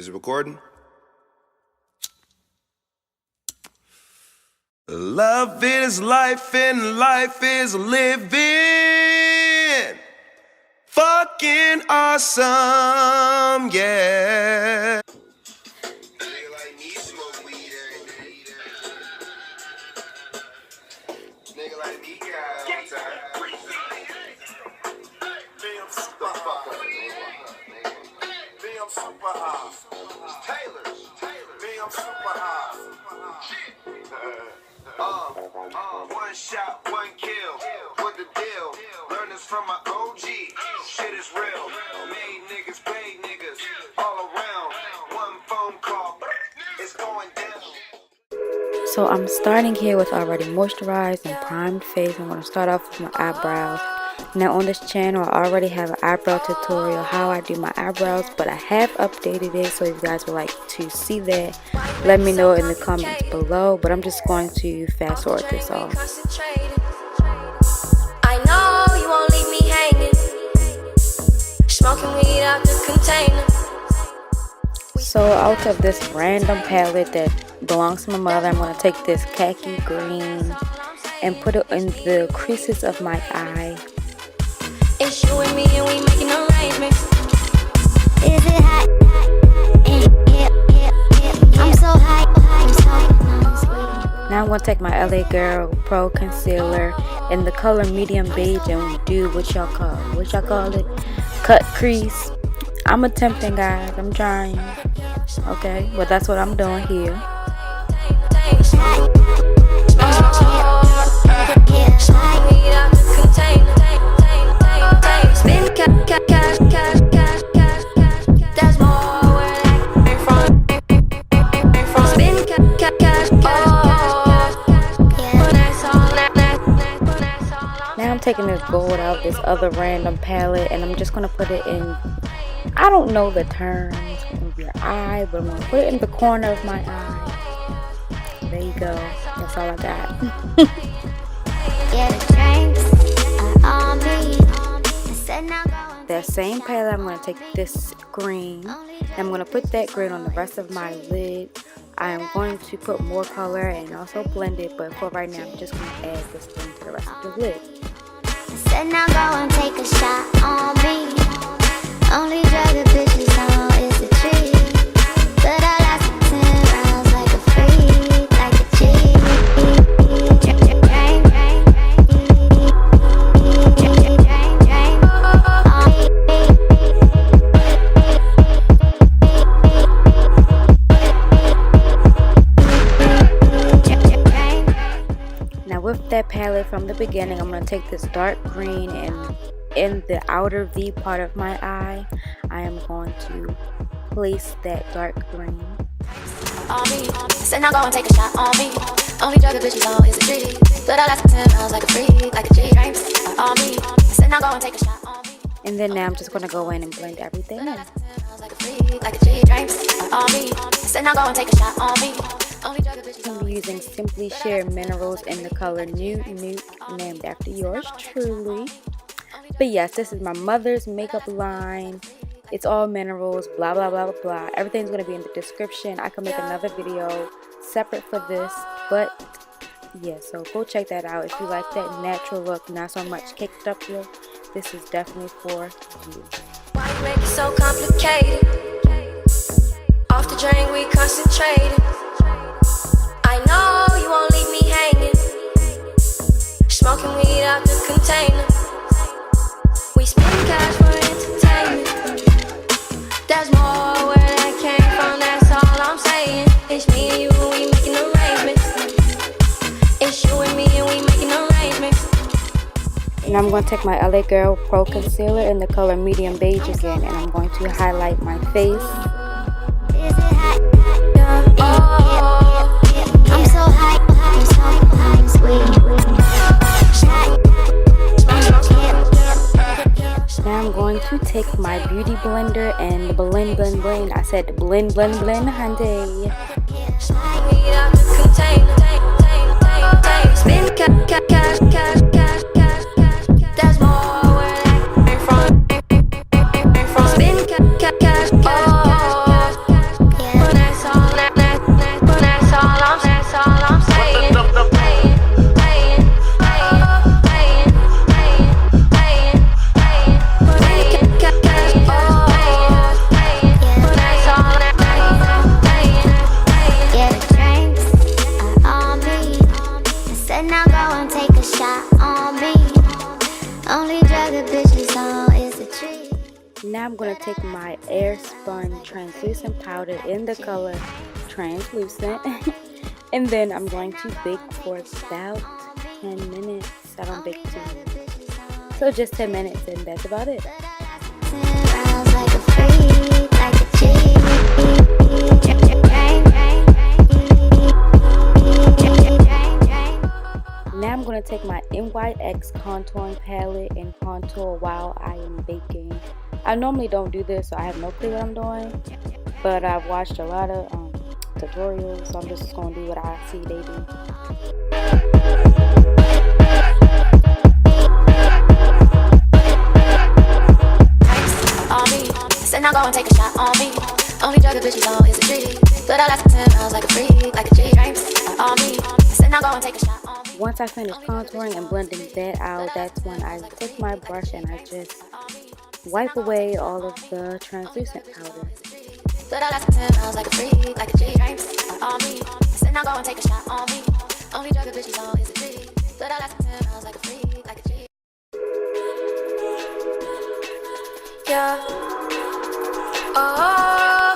it recording? Love is life and life is living. Fucking awesome, yeah. Nigga like me smoke weed every day. Nigga like me got all the time. I'm super high. Taylor. Me, I'm super high. One shot, one kill. What the deal? Learn this from my OG. Shit is real. Made niggas, paid niggas. All around. One phone call. It's going down. So I'm starting here with already moisturized and primed face. I'm going to start off with my eyebrows. Now on this channel I already have an eyebrow tutorial how I do my eyebrows, but I have updated it, so if you guys would like to see that, let me know in the comments below. But I'm just going to fast forward this off. I know you won't leave me hanging. Smoking weed out the container. So out of this random palette that belongs to my mother, I'm going to take this khaki green and put it in the creases of my eye. It's you and me and we making arrangements. Is it hot? I'm so high. Now I'm going to take my LA Girl Pro Concealer in the color medium beige and do what y'all call it? Cut crease. I'm attempting, guys. I'm trying. Okay, but that's what I'm doing here. Now I'm taking this gold out of this other random palette and I'm just going to put it in, I don't know the terms of your eye, but I'm going to put it in the corner of my eye. There you go. That's all I got. That same palette, I'm going to take this green and I'm going to put that green on the rest of my lid. I am going to put more color and also blend it, but for right now I'm just going to add this green to the rest of the lid. Said now go and take a shot on me. Only drug the bitches know is a treat. But I like to 10 rounds like a freak, like a G. Now with that palette from the beginning, I'm going to take this dark green and in the outer V part of my eye, I am going to place that dark green. On me, said now go and take a shot on me. Only drug the bitches know is a treat. But I like to 10 rounds like a freak, like a G. On me, said now go and take a shot on me. And then now I'm just going to go in and blend everything in. Like a freak, like a G. On me, said now go and take a shot on me. Only drug the bitches know. I'm using Simply Share Minerals in the color Nude, named after yours truly. But yes, this is my mother's makeup line. It's all minerals, blah blah blah blah blah. Everything's going to be in the description. I can make another video separate for this, but yeah, so go check that out if you like that natural look, not so much caked up look. This is definitely for you. Why you make it so complicated? Off the drain we concentrated. I know you won't leave me hanging. Smoking weed out the container. We spend cash for entertainment. There's more where that came from, that's all I'm saying. It's me and you and we making arrangements. It's you and me and we making arrangements. And I'm going to take my LA Girl Pro Concealer in the color medium beige again, and I'm going to highlight my face. Is it hot? I'm so high. I'm so high. Sweet. Now I'm going to take my beauty blender and blend. I said blend, honey. Now I'm going to take my Airspun translucent powder in the color translucent. And then I'm going to bake for about 10 minutes. I don't bake too much. So just 10 minutes and that's about it. Now I'm going to take my NYX contouring palette and contour while I am baking. I normally don't do this, so I have no clue what I'm doing. But I've watched a lot of tutorials, so I'm just going to do what I see they do. On me, said now go and take a shot on me. Only drug a bitch you know is a treat, but I like to 10 rounds like a freak, like a G. On me, said now go and take a shot on me. Once I finish contouring and blending that out, that's when I take my brush and I just wipe away all of the translucent powder. But I like to 10 rounds like a freak, like a G. On me, said now go and take a shot on me. Only drug a bitch you know is a treat, but I like to 10 rounds like a freak, like a G. Yeah. Oh.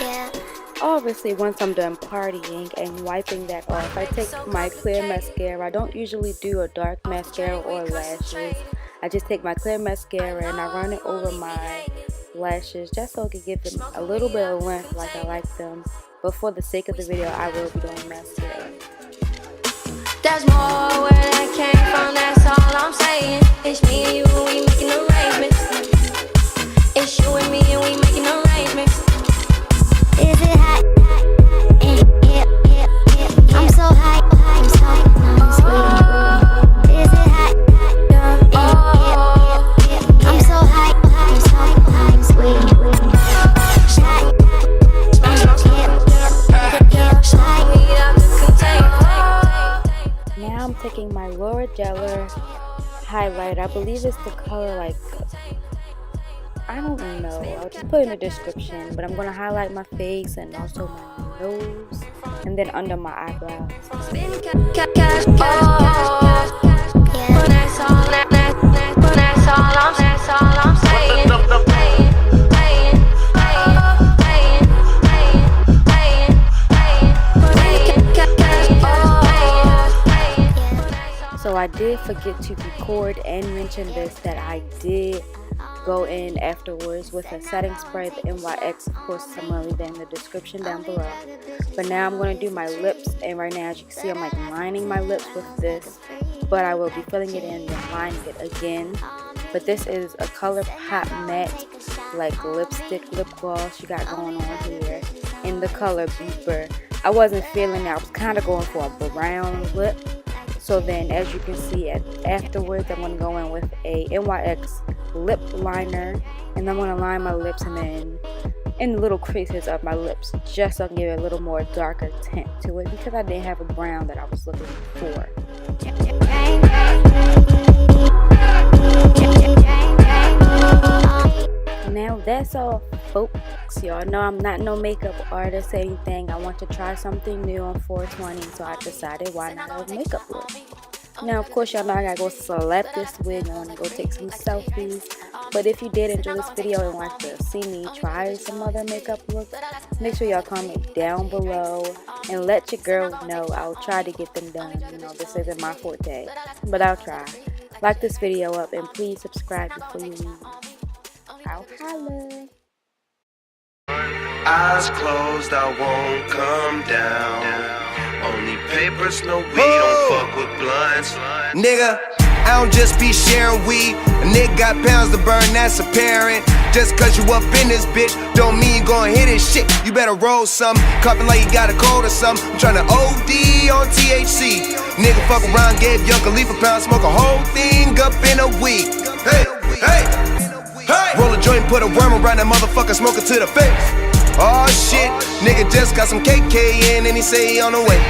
Yeah. Obviously, once I'm done partying and wiping that off, I take my clear mascara. I don't usually do a dark mascara or lashes. I just take my clear mascara and I run it over my lashes just so it can give them a little bit of length like I like them. But for the sake of the video, I will be doing mascara. There's more where that came from, that's all I'm saying. It's me and you and we making arrangements. It's you and me and we making arrangements. Is it hot? I'm so hot. I'm so sweet. Is it hot? I'm so hot. I'm so sweet. Now I'm taking my Laura Geller highlight. I believe it's the color like, I don't know, I'll just put it in the description, but I'm going to highlight my face and also my nose and then under my eyebrows. So I did forget to record and mention this, that I did go in afterwards with a setting spray, the NYX. Of course, I'm going to leave that in the description down below. But now I'm going to do my lips, and right now as you can see I'm like lining my lips with this, but I will be filling it in and lining it again. But this is a ColorPOP matte like lipstick lip gloss you got going on here in the color Beeper. I wasn't feeling it. I was kind of going for a brown lip. So then, as you can see, afterwards, I'm going to go in with a NYX lip liner, and I'm going to line my lips and then in the little creases of my lips, just so I can give it a little more darker tint to it, because I didn't have a brown that I was looking for. Now that's all, folks. Y'all know I'm not no makeup artist or anything. I want to try something new on 420, so I decided why not a makeup look. Now, of course, y'all know I gotta go select this wig. I want to go take some selfies. But if you did enjoy this video and want to see me try some other makeup looks, make sure y'all comment down below and let your girl know. I'll try to get them done. You know, this isn't my forte, but I'll try. Like this video up and please subscribe before you leave. I'll holla. Eyes closed, I won't come down. Only papers, no weed, don't fuck with blunts. Nigga, I don't just be sharing weed. A nigga got pounds to burn, that's apparent. Just cause you up in this bitch, don't mean you gon' hit this shit. You better roll some, cupping like you got a cold or something. I'm tryna OD on THC. Nigga fuck around, gave Young Khalifa a pound, smoke a whole thing up in a week. Hey, hey, hey. Roll a joint, put a worm around that motherfucker, smoke it to the face. Oh shit, nigga just got some KK in and he say he on the way.